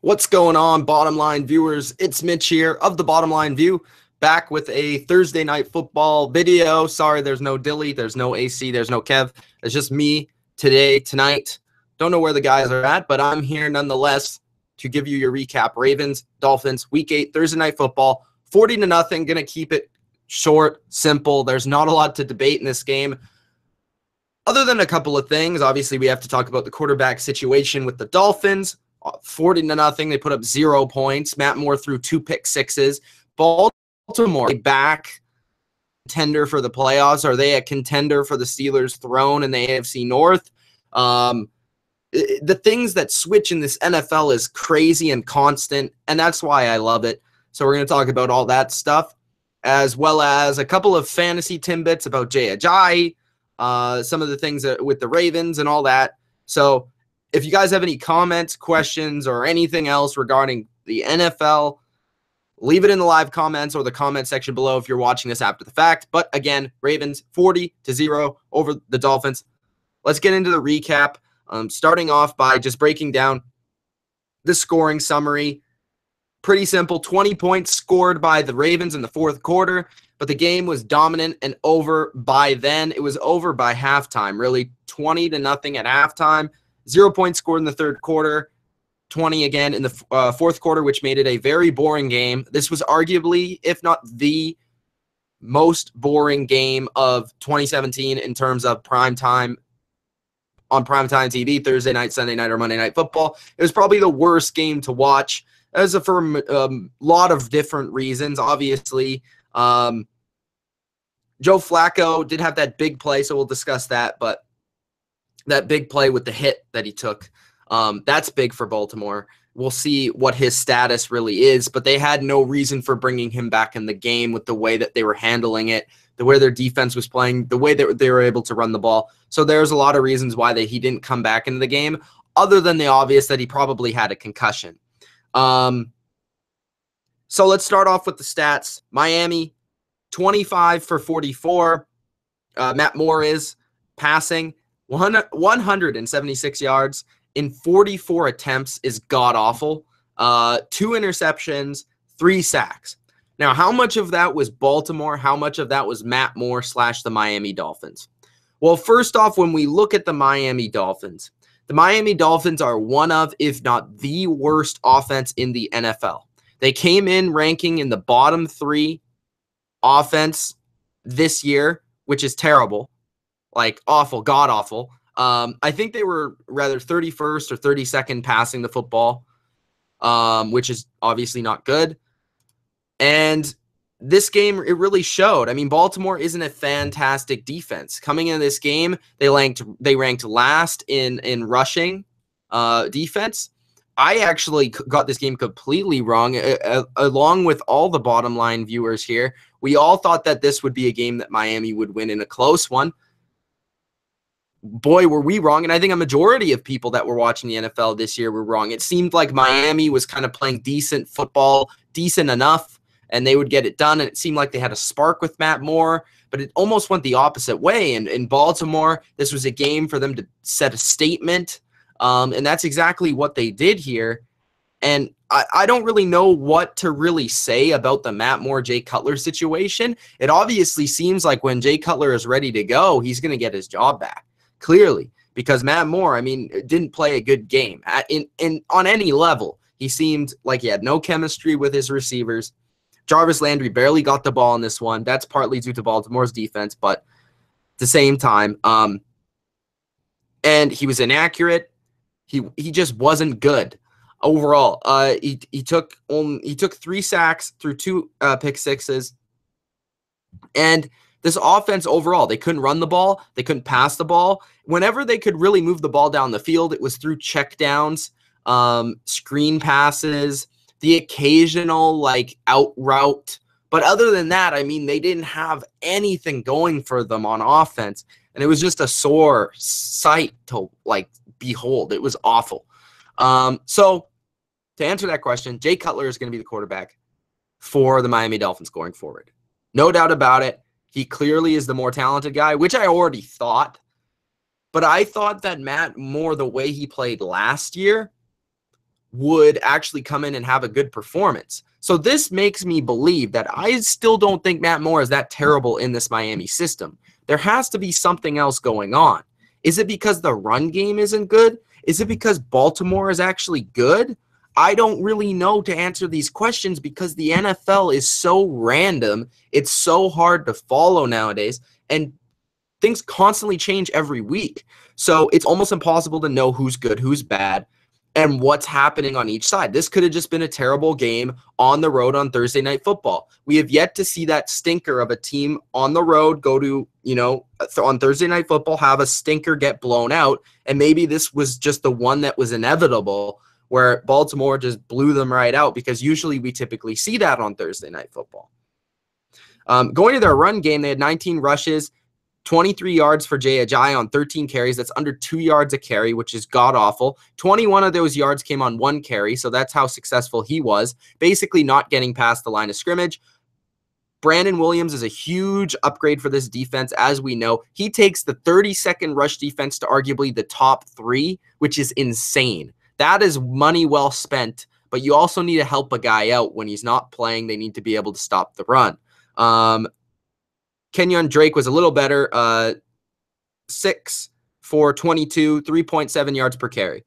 What's going on, Bottom Line viewers? It's Mitch here of The Bottom Line View, back with a Thursday night football video. Sorry, there's no Dilly, there's no AC, there's no Kev. It's just me tonight. Don't know where the guys are at, but I'm here nonetheless to give you your recap. Ravens, Dolphins, Week 8, Thursday night football, 40-0. Gonna keep it short, simple. There's not a lot to debate in this game. Other than a couple of things, obviously we have to talk about the quarterback situation with the Dolphins. 40-0. They put up 0 points. Matt Moore threw 2 pick sixes. Baltimore back contender for the playoffs. Are they a contender for the Steelers' throne in the AFC North? The things that switch in this NFL is crazy and constant, and that's why I love it. So we're going to talk about all that stuff, as well as a couple of fantasy tidbits about Jay Ajayi, some of the things with the Ravens and all that. So if you guys have any comments, questions, or anything else regarding the NFL, leave it in the live comments or the comment section below if you're watching this after the fact. But again, Ravens 40-0 over the Dolphins. Let's get into the recap. Starting off by just breaking down the scoring summary. Pretty simple. 20 points scored by the Ravens in the fourth quarter, but the game was dominant and over by then. It was over by halftime, really 20-0 at halftime. 0 points scored in the third quarter, 20 again in the fourth quarter, which made it a very boring game. This was arguably, if not the most boring game of 2017 in terms of primetime on primetime TV, Thursday night, Sunday night, or Monday Night Football. It was probably the worst game to watch for a lot of different reasons. Obviously, Joe Flacco did have that big play, so we'll discuss that, but that big play with the hit that he took, that's big for Baltimore. We'll see what his status really is, but they had no reason for bringing him back in the game with the way that they were handling it, the way their defense was playing, the way that they were able to run the ball. So there's a lot of reasons why he didn't come back into the game, other than the obvious that he probably had a concussion. So let's start off with the stats. Miami, 25 for 44. Matt Moore is passing 176 yards in 44 attempts is god-awful. 2 interceptions, 3 sacks. Now, how much of that was Baltimore? How much of that was Matt Moore / the Miami Dolphins? Well, first off, when we look at the Miami Dolphins are one of, if not the worst offense in the NFL. They came in ranking in the bottom 3 offense this year, which is terrible. Like awful, god awful. I think they were rather 31st or 32nd passing the football, which is obviously not good. And this game, it really showed. I mean, Baltimore isn't a fantastic defense. Coming into this game, they ranked last in rushing defense. I actually got this game completely wrong, along with all the Bottom Line viewers here. We all thought that this would be a game that Miami would win in a close one. Boy, were we wrong, and I think a majority of people that were watching the NFL this year were wrong. It seemed like Miami was kind of playing decent football, decent enough, and they would get it done, and it seemed like they had a spark with Matt Moore, but it almost went the opposite way. And in Baltimore, this was a game for them to set a statement, and that's exactly what they did here. And I don't really know what to really say about the Matt Moore, Jay Cutler situation. It obviously seems like when Jay Cutler is ready to go, he's going to get his job back. Clearly, because Matt Moore, I mean, didn't play a good game on any level. He seemed like he had no chemistry with his receivers. Jarvis Landry barely got the ball in this one. That's partly due to Baltimore's defense, but at the same time, and he was inaccurate. He just wasn't good overall. He took 3 sacks through 2 pick sixes, and this offense overall, they couldn't run the ball. They couldn't pass the ball. Whenever they could really move the ball down the field, it was through checkdowns, screen passes, the occasional out route. But other than that, I mean, they didn't have anything going for them on offense. And it was just a sore sight to behold. It was awful. So to answer that question, Jay Cutler is going to be the quarterback for the Miami Dolphins going forward. No doubt about it. He clearly is the more talented guy, which I already thought. But I thought that Matt Moore, the way he played last year, would actually come in and have a good performance. So this makes me believe that I still don't think Matt Moore is that terrible in this Miami system. There has to be something else going on. Is it because the run game isn't good? Is it because Baltimore is actually good? I don't really know to answer these questions because the NFL is so random. It's so hard to follow nowadays, and things constantly change every week. So it's almost impossible to know who's good, who's bad, and what's happening on each side. This could have just been a terrible game on the road on Thursday Night Football. We have yet to see that stinker of a team on the road go to, on Thursday Night Football, have a stinker get blown out. And maybe this was just the one that was inevitable, where Baltimore just blew them right out, because usually we typically see that on Thursday Night Football. Going to their run game, they had 19 rushes, 23 yards for Jay Ajayi on 13 carries. That's under 2 yards a carry, which is god-awful. 21 of those yards came on 1 carry, so that's how successful he was, basically not getting past the line of scrimmage. Brandon Williams is a huge upgrade for this defense, as we know. He takes the 32nd rush defense to arguably the top 3, which is insane. That is money well spent, but you also need to help a guy out when he's not playing. They need to be able to stop the run. Kenyon Drake was a little better, 6 for 22, 3.7 yards per carry.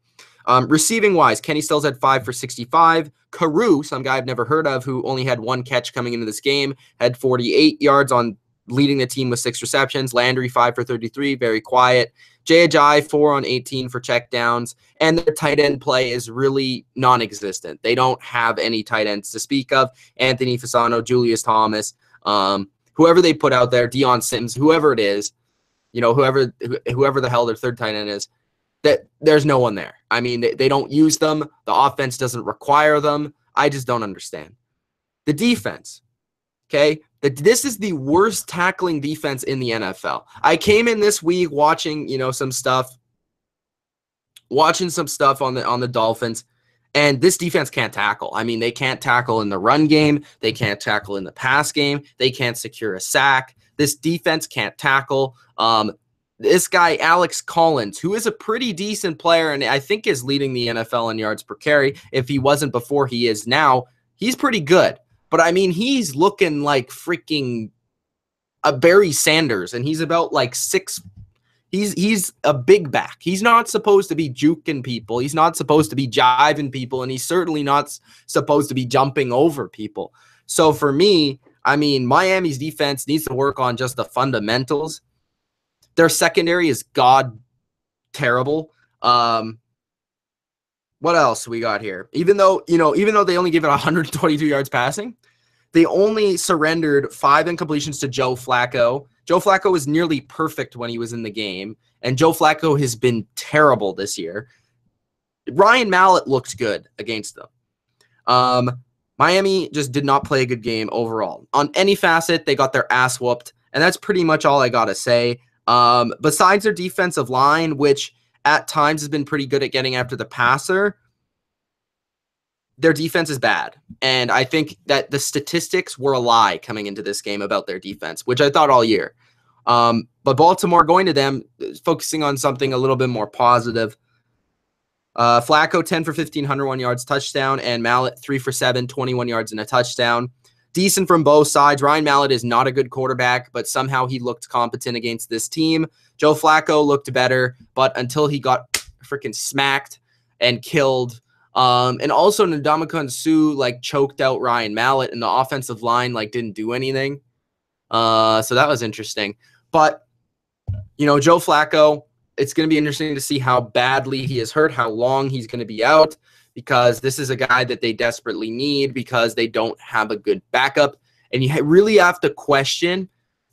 Receiving-wise, Kenny Stills had 5 for 65. Carew, some guy I've never heard of, who only had 1 catch coming into this game, had 48 yards on leading the team with 6 receptions. Landry, 5 for 33, very quiet. Jay Ajayi, 4 on 18 for checkdowns. And their tight end play is really non-existent. They don't have any tight ends to speak of. Anthony Fasano, Julius Thomas, whoever they put out there, Deion Sims, whoever it is, whoever the hell their third tight end is, that there's no one there. I mean, they don't use them. The offense doesn't require them. I just don't understand. The defense, okay? This is the worst tackling defense in the NFL. I came in this week watching, some stuff on the Dolphins, and this defense can't tackle. I mean, they can't tackle in the run game. They can't tackle in the pass game. They can't secure a sack. This defense can't tackle. This guy, Alex Collins, who is a pretty decent player and I think is leading the NFL in yards per carry. If he wasn't before, he is now. He's pretty good. But, I mean, he's looking like freaking a Barry Sanders, and he's about like 6. He's a big back. He's not supposed to be juking people. He's not supposed to be jiving people, and he's certainly not supposed to be jumping over people. So for me, I mean, Miami's defense needs to work on just the fundamentals. Their secondary is god terrible. What else we got here? Even though they only gave it 122 yards passing, they only surrendered 5 incompletions to Joe Flacco. Joe Flacco was nearly perfect when he was in the game, and Joe Flacco has been terrible this year. Ryan Mallett looked good against them. Miami just did not play a good game overall. On any facet, they got their ass whooped, and that's pretty much all I got to say. Besides their defensive line, which at times has been pretty good at getting after the passer, their defense is bad. And I think that the statistics were a lie coming into this game about their defense, which I thought all year. But Baltimore, going to them, focusing on something a little bit more positive. Flacco, 10 for 15, 101 yards, touchdown, and Mallett, 3 for 7, 21 yards and a touchdown. Decent from both sides. Ryan Mallett is not a good quarterback, but somehow he looked competent against this team. Joe Flacco looked better, but until he got freaking smacked and killed. And also Ndamukong Suh choked out Ryan Mallett, and the offensive line didn't do anything. So that was interesting. But Joe Flacco, it's going to be interesting to see how badly he is hurt, how long he's going to be out, because this is a guy that they desperately need because they don't have a good backup. And you really have to question,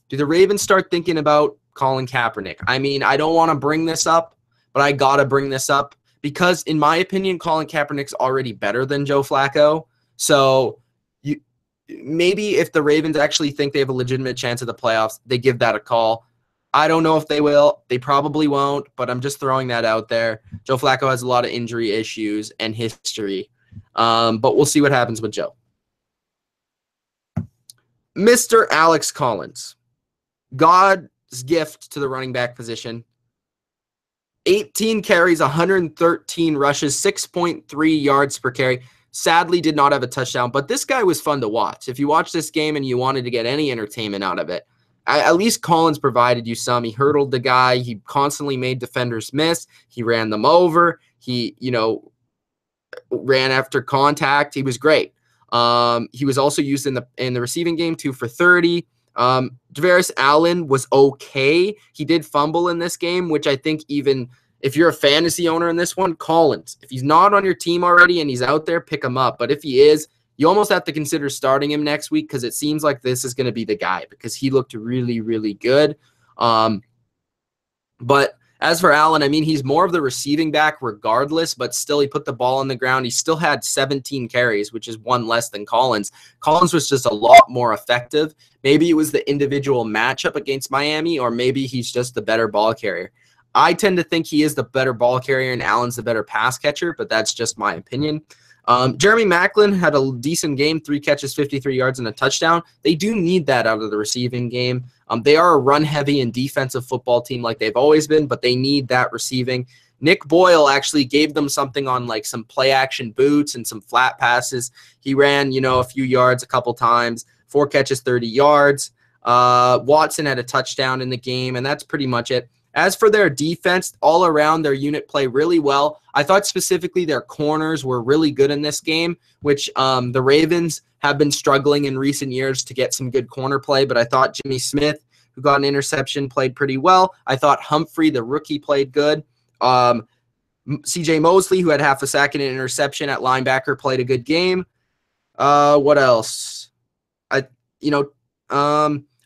do the Ravens start thinking about Colin Kaepernick? I mean, I don't want to bring this up, but I got to bring this up because, in my opinion, Colin Kaepernick's already better than Joe Flacco. So maybe if the Ravens actually think they have a legitimate chance of the playoffs, they give that a call. I don't know if they will. They probably won't, but I'm just throwing that out there. Joe Flacco has a lot of injury issues and history, but we'll see what happens with Joe. Mr. Alex Collins, God's gift to the running back position. 18 carries, 113 rushes, 6.3 yards per carry. Sadly, did not have a touchdown, but this guy was fun to watch. If you watch this game and you wanted to get any entertainment out of it, at least Collins provided you some. He hurdled the guy. He constantly made defenders miss. He ran them over. He, ran after contact. He was great. He was also used in the receiving game, 2 for 30. Davaris Allen was okay. He did fumble in this game, which I think even if you're a fantasy owner in this one, Collins, if he's not on your team already and he's out there, pick him up. But if he is, you almost have to consider starting him next week because it seems like this is going to be the guy because he looked really, really good. But as for Allen, I mean, he's more of the receiving back regardless, but still he put the ball on the ground. He still had 17 carries, which is 1 less than Collins. Collins was just a lot more effective. Maybe it was the individual matchup against Miami, or maybe he's just the better ball carrier. I tend to think he is the better ball carrier and Allen's the better pass catcher, but that's just my opinion. Jeremy Maclin had a decent game, 3 catches, 53 yards, and a touchdown. They do need that out of the receiving game. They are a run-heavy and defensive football team like they've always been, but they need that receiving. Nick Boyle actually gave them something on like some play-action boots and some flat passes. He ran, a few yards a couple times, 4 catches, 30 yards. Watson had a touchdown in the game, and that's pretty much it. As for their defense, all around their unit play really well. I thought specifically their corners were really good in this game, which the Ravens have been struggling in recent years to get some good corner play, but I thought Jimmy Smith, who got an interception, played pretty well. I thought Humphrey, the rookie, played good. CJ Mosley, who had half a sack and an interception at linebacker, played a good game. What else?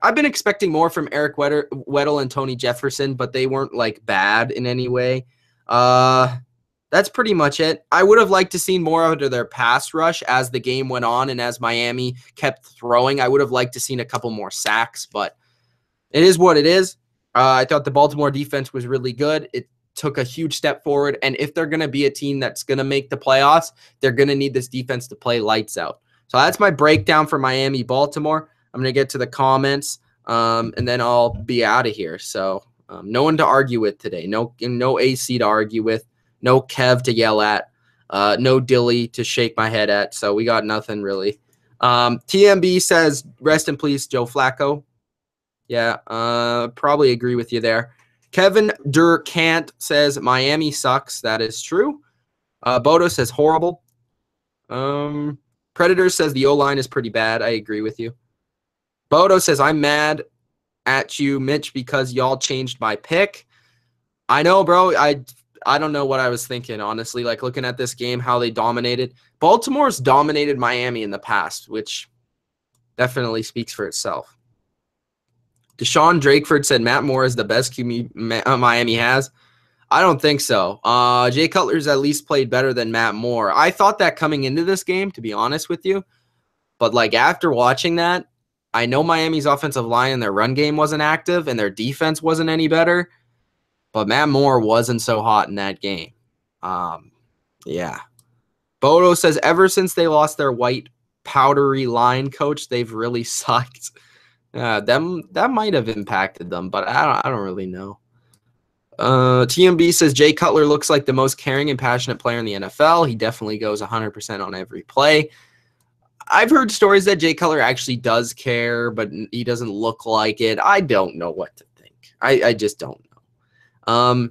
I've been expecting more from Eric Weddle and Tony Jefferson, but they weren't like bad in any way. That's pretty much it. I would have liked to see more out of their pass rush as the game went on and as Miami kept throwing. I would have liked to seen a couple more sacks, but it is what it is. I thought the Baltimore defense was really good. It took a huge step forward, and if they're going to be a team that's going to make the playoffs, they're going to need this defense to play lights out. So that's my breakdown for Miami-Baltimore. I'm going to get to the comments, and then I'll be out of here. So no one to argue with today. No AC to argue with. No Kev to yell at. No Dilly to shake my head at. So we got nothing really. TMB says, rest in peace, Joe Flacco. Yeah, probably agree with you there. Kevin Durkant says, Miami sucks. That is true. Bodo says, horrible. Predator says, the O-line is pretty bad. I agree with you. Bodo says, I'm mad at you, Mitch, because y'all changed my pick. I know, bro. I don't know what I was thinking, honestly. Like, looking at this game, how they dominated. Baltimore's dominated Miami in the past, which definitely speaks for itself. Deshaun Drakeford said Matt Moore is the best QB Miami has. I don't think so. Jay Cutler's at least played better than Matt Moore. I thought that coming into this game, to be honest with you. But, like, after watching that, I know Miami's offensive line and their run game wasn't active and their defense wasn't any better, but Matt Moore wasn't so hot in that game. Yeah. Bodo says, ever since they lost their white powdery line coach, they've really sucked. That might have impacted them, but I don't really know. TMB says, Jay Cutler looks like the most caring and passionate player in the NFL. He definitely goes 100% on every play. I've heard stories that Jay Cutler actually does care, but he doesn't look like it. I don't know what to think. I just don't know.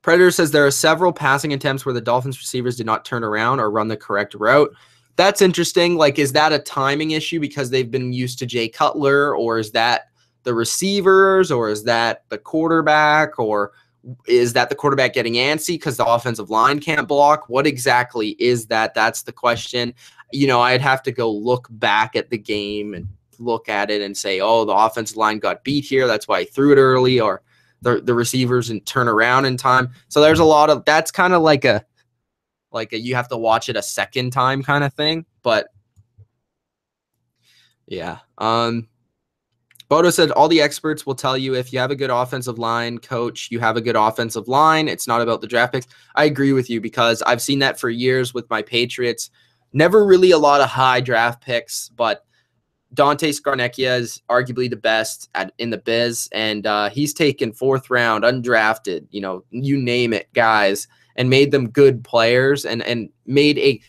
Predator says there are several passing attempts where the Dolphins receivers did not turn around or run the correct route. That's interesting. Like, is that a timing issue because they've been used to Jay Cutler, or is that the receivers, or is that the quarterback, or is that the quarterback getting antsy because the offensive line can't block? What exactly is that? That's the question. I'd have to go look back at the game and look at it and say, oh, the offensive line got beat here. That's why he threw it early, or the receivers didn't turn around in time. So there's a lot of, that's kind of like a you have to watch it a second time kind of thing. But yeah. Bodo said all the experts will tell you if you have a good offensive line coach, you have a good offensive line. It's not about the draft picks. I agree with you because I've seen that for years with my Patriots. Never really a lot of high draft picks, but Dante Scarnecchia is arguably the best in the biz, and he's taken 4th round, undrafted, you name it, guys, and made them good players and made a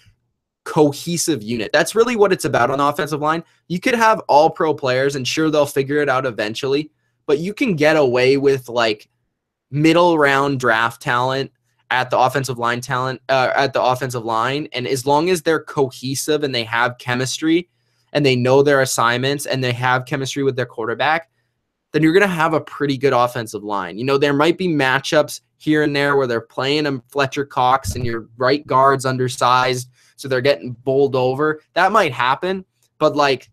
cohesive unit. That's really what it's about on the offensive line. You could have all pro players, and sure, they'll figure it out eventually, but you can get away with like middle round draft talent at the offensive line and as long as they're cohesive and they have chemistry and they know their assignments and they have chemistry with their quarterback, then you're going to have a pretty good offensive line. There might be matchups here and there where they're playing a Fletcher Cox and your right guard's undersized, so they're getting bowled over. That might happen, but like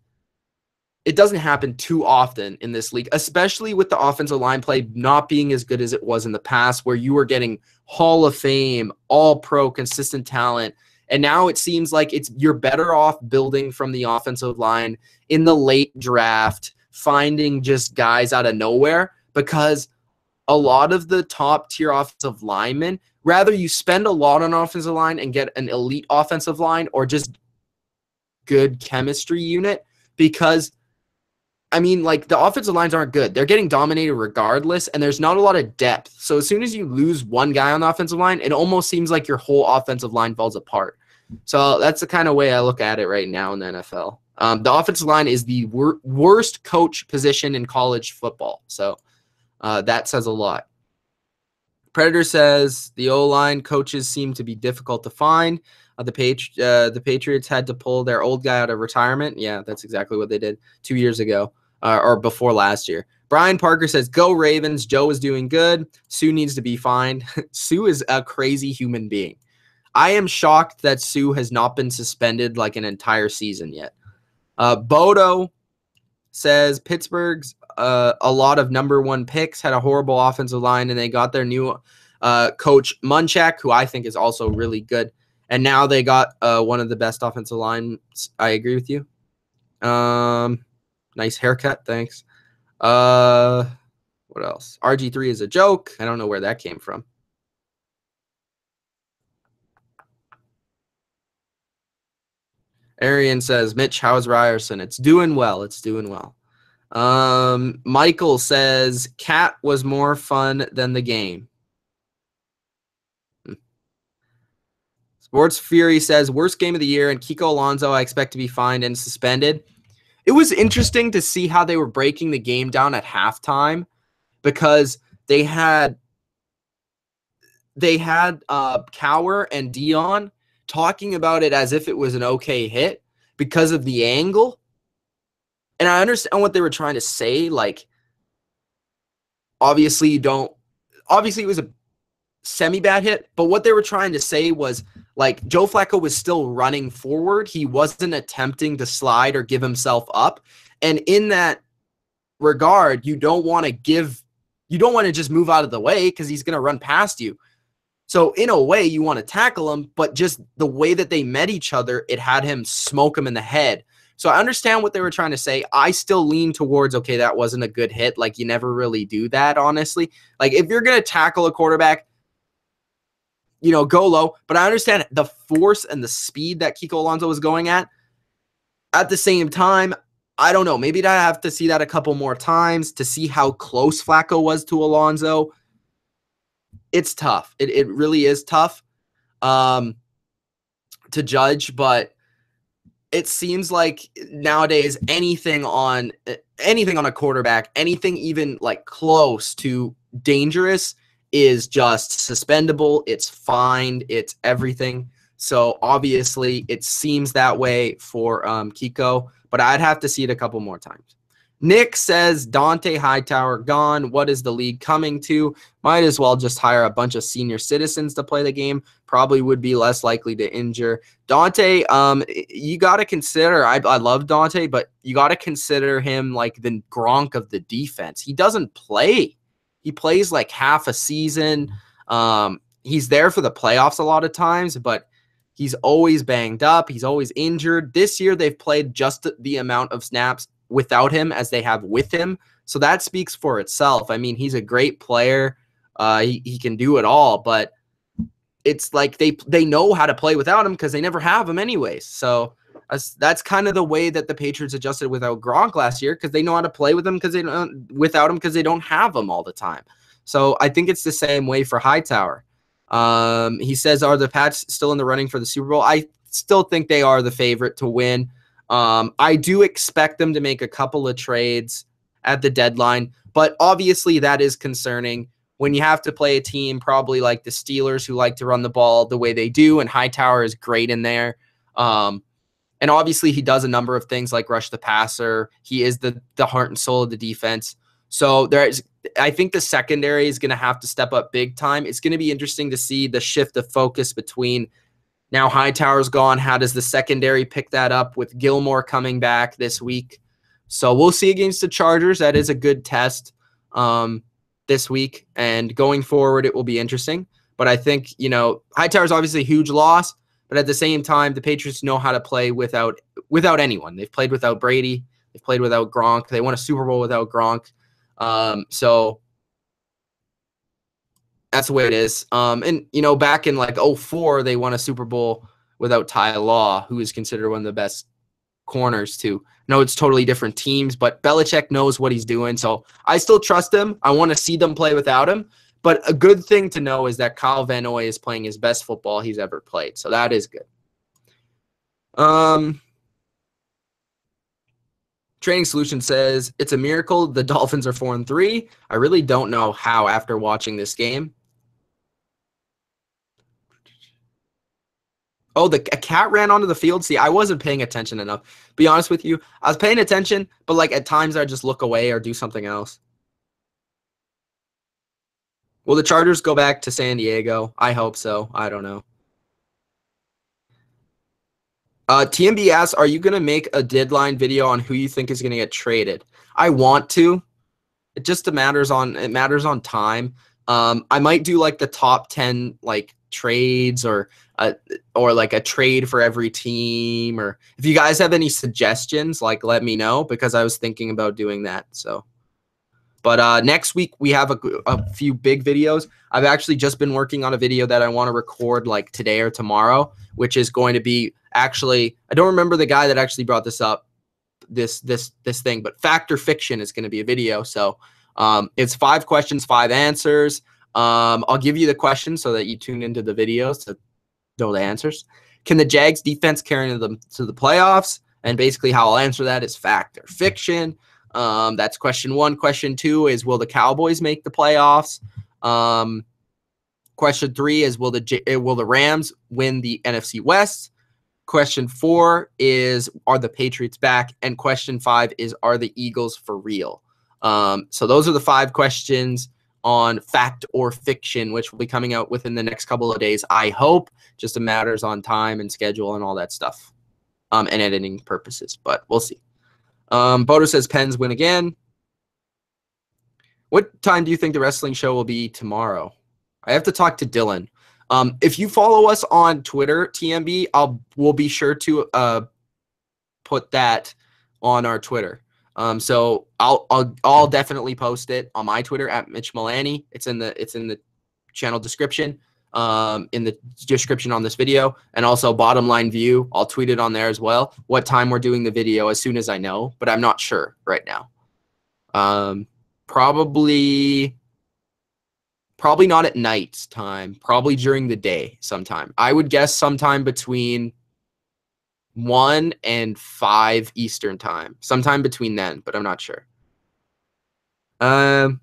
it doesn't happen too often in this league, especially with the offensive line play not being as good as it was in the past, where you were getting Hall of Fame, all-pro, consistent talent. And now it seems like you're better off building from the offensive line in the late draft, finding just guys out of nowhere, because a lot of the top-tier offensive linemen, rather you spend a lot on offensive line and get an elite offensive line or just good chemistry unit, because the offensive lines aren't good. They're getting dominated regardless, and there's not a lot of depth. So as soon as you lose one guy on the offensive line, it almost seems like your whole offensive line falls apart. So that's the kind of way I look at it right now in the NFL. The offensive line is the worst coach position in college football. So that says a lot. Predator says the O-line coaches seem to be difficult to find. The Patriots had to pull their old guy out of retirement. Yeah, that's exactly what they did 2 years ago. Or before last year. Brian Parker says, go Ravens. Joe is doing good. Sue needs to be fined. Sue is a crazy human being. I am shocked that Sue has not been suspended like an entire season yet. Bodo says, Pittsburgh's a lot of number 1 picks, had a horrible offensive line, and they got their new coach Munchak, who I think is also really good. And now they got one of the best offensive lines. I agree with you. Nice haircut, thanks. What else? RG3 is a joke. I don't know where that came from. Arian says, Mitch, how's Ryerson? It's doing well. It's doing well. Michael says, Cat was more fun than the game. Sports Fury says, worst game of the year, and Kiko Alonso I expect to be fined and suspended. It was interesting to see how they were breaking the game down at halftime, because they had Cower and Dion talking about it as if it was an okay hit because of the angle. And I understand what they were trying to say. Like, obviously it was a semi-bad hit, but what they were trying to say was, like, Joe Flacco was still running forward. He wasn't attempting to slide or give himself up. And in that regard, you don't want to just move out of the way because he's going to run past you. So in a way, you want to tackle him, but just the way that they met each other, it had him smoke him in the head. So I understand what they were trying to say. I still lean towards, okay, that wasn't a good hit. Like, you never really do that, honestly. Like, if you're going to tackle a quarterback, go low. But I understand the force and the speed that Kiko Alonso was going at. At the same time, I don't know. Maybe I have to see that a couple more times to see how close Flacco was to Alonso. It's tough. It really is tough to judge, but it seems like nowadays anything on a quarterback, anything even like close to dangerous is just suspendable. It's fined. It's everything. So obviously it seems that way for Kiko, but I'd have to see it a couple more times. Nick says, Dante Hightower gone. What is the league coming to? Might as well just hire a bunch of senior citizens to play the game. Probably would be less likely to injure. Dante, you got to consider, I love Dante, but you got to consider him like the Gronk of the defense. He doesn't play. He plays like half a season. He's there for the playoffs a lot of times, but he's always banged up. He's always injured. This year, they've played just the amount of snaps without him as they have with him. So that speaks for itself. I mean, he's a great player. He can do it all, but it's like they know how to play without him because they never have him anyways. So That's kind of the way that the Patriots adjusted without Gronk last year, because they know how to play with him without him, because they don't have him all the time. So I think it's the same way for Hightower. He says, are the Pats still in the running for the Super Bowl? I still think they are the favorite to win. I do expect them to make a couple of trades at the deadline, but obviously that is concerning when you have to play a team probably like the Steelers, who like to run the ball the way they do, and Hightower is great in there. And obviously he does a number of things like rush the passer. He is the heart and soul of the defense. So I think the secondary is going to have to step up big time. It's going to be interesting to see the shift of focus between now Hightower's gone. How does the secondary pick that up with Gilmore coming back this week? So we'll see against the Chargers. That is a good test this week. And going forward, it will be interesting. But I think, Hightower's obviously a huge loss. But at the same time, the Patriots know how to play without anyone. They've played without Brady. They've played without Gronk. They won a Super Bowl without Gronk. So that's the way it is. And, back in like 2004, they won a Super Bowl without Ty Law, who is considered one of the best corners too. No, it's totally different teams, but Belichick knows what he's doing. So I still trust him. I want to see them play without him. But a good thing to know is that Kyle Van Noy is playing his best football he's ever played. So that is good. Training Solution says, it's a miracle the Dolphins are 4-3. I really don't know how after watching this game. Oh, a cat ran onto the field. See, I wasn't paying attention enough. Be honest with you. I was paying attention, but like at times I just look away or do something else. Will the Chargers go back to San Diego? I hope so. I don't know. TMB asks, are you going to make a deadline video on who you think is going to get traded? I want to. It just matters on time. I might do like the top 10 like trades or like a trade for every team, or if you guys have any suggestions, like let me know, because I was thinking about doing that. So. But next week, we have a few big videos. I've actually just been working on a video that I want to record like today or tomorrow, which is going to be actually, I don't remember the guy that actually brought this up, this thing, but Fact or Fiction is going to be a video. So it's 5 questions, 5 answers. I'll give you the questions so that you tune into the videos to know the answers. Can the Jags defense carry them to the playoffs? And basically how I'll answer that is Fact or Fiction. That's question 1. Question 2 is, will the Cowboys make the playoffs? Question 3 is, will the Rams win the NFC West? Question 4 is, are the Patriots back? And question 5 is, are the Eagles for real? So those are the 5 questions on Fact or Fiction, which will be coming out within the next couple of days, I hope. Just a matters on time and schedule and all that stuff, and editing purposes, but we'll see. Bodo says Pens win again. What time do you think the wrestling show will be tomorrow? I have to talk to Dylan. If you follow us on Twitter, TMB, we'll be sure to put that on our Twitter. So I'll definitely post it on my Twitter at Mitch Milani. It's in the channel description. In the description on this video, and also Bottom Line View. I'll tweet it on there as well. What time we're doing the video as soon as I know, but I'm not sure right now. Probably not at night time. Probably during the day sometime. I would guess sometime between 1 and 5 Eastern time. Sometime between then, but I'm not sure. All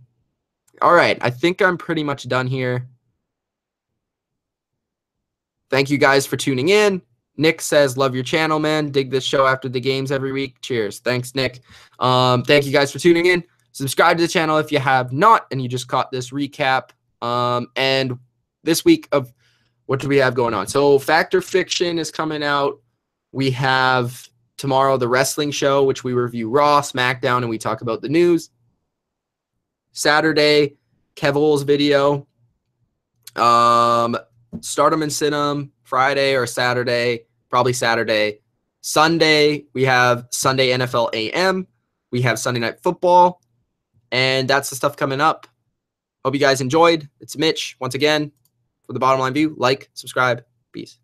right. I think I'm pretty much done here. Thank you guys for tuning in. Nick says, love your channel, man. Dig this show after the games every week. Cheers. Thanks, Nick. Thank you guys for tuning in. Subscribe to the channel if you have not and you just caught this recap. And this week of what do we have going on? So Fact or Fiction is coming out. We have tomorrow the wrestling show, which we review Raw, SmackDown, and we talk about the news. Saturday, Kevil's video. Stardom and Sinum Friday or Saturday, probably Saturday. Sunday, we have Sunday NFL AM. We have Sunday Night Football. And that's the stuff coming up. Hope you guys enjoyed. It's Mitch, once again, for The Bottom Line View. Like, subscribe. Peace.